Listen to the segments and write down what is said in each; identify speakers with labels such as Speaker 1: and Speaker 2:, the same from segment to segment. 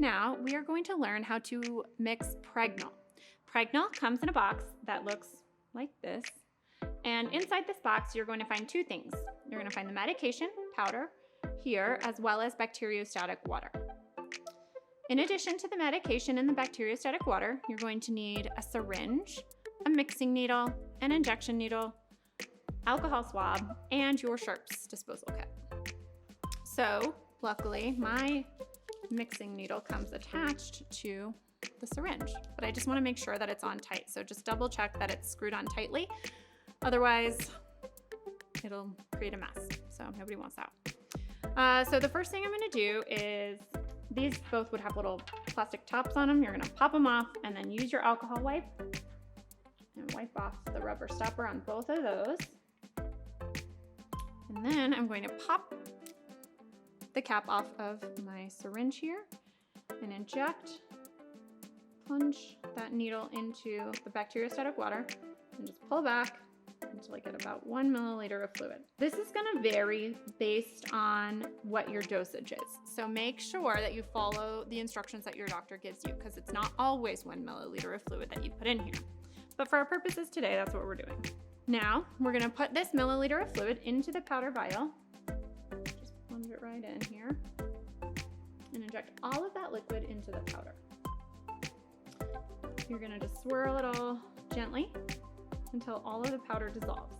Speaker 1: now we are going to learn how to mix Pregnyl. Pregnyl comes in a box that looks like this. And inside this box, you're going to find two things. You're going to find the medication powder here, as well as bacteriostatic water. In addition to the medication and the bacteriostatic water, you're going to need a syringe, a mixing needle, an injection needle, alcohol swab, and your sharps disposal kit. So, luckily, my mixing needle comes attached to the syringe, but I just want to make sure that it's on tight. So just double check that it's screwed on tightly. Otherwise, it'll create a mess. So nobody wants that. So the first thing I'm going to do is, these both would have little plastic tops on them. You're going to pop them off and then use your alcohol wipe and wipe off the rubber stopper on both of those. And then I'm going to pop the cap off of my syringe here and plunge that needle into the bacteriostatic water and just pull back until I get about 1 milliliter of fluid. This is gonna vary based on what your dosage is. So make sure that you follow the instructions that your doctor gives you, because it's not always 1 milliliter of fluid that you put in here. But for our purposes today, that's what we're doing. Now, we're gonna put this milliliter of fluid into the powder vial. Just plunge it right in here and inject all of that liquid into the powder. You're gonna just swirl it all gently until all of the powder dissolves.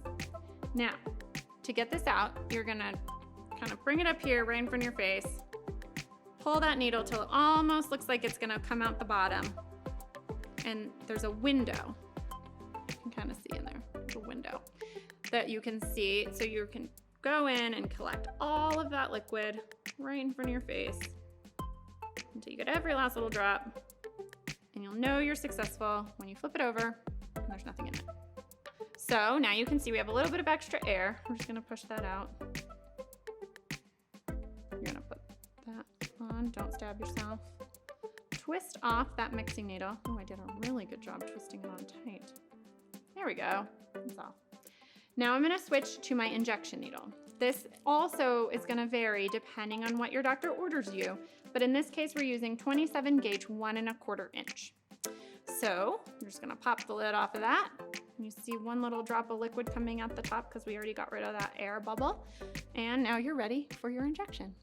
Speaker 1: Now, to get this out, you're gonna kind of bring it up here right in front of your face, pull that needle till it almost looks like it's gonna come out the bottom, and there's a window. You can kind of see in there, the window that you can see, so you can go in and collect all of that liquid right in front of your face until you get every last little drop, and you'll know you're successful when you flip it over and there's nothing in it. So now you can see we have a little bit of extra air. We're just gonna push that out. You're gonna put that on, don't stab yourself. Twist off that mixing needle. Oh, I did a really good job twisting it on tight. There we go, that's off. Now I'm gonna switch to my injection needle. This also is gonna vary depending on what your doctor orders you, but in this case we're using 27 gauge 1 1/4 inch. So I'm just gonna pop the lid off of that. You see one little drop of liquid coming out the top because we already got rid of that air bubble. And now you're ready for your injection.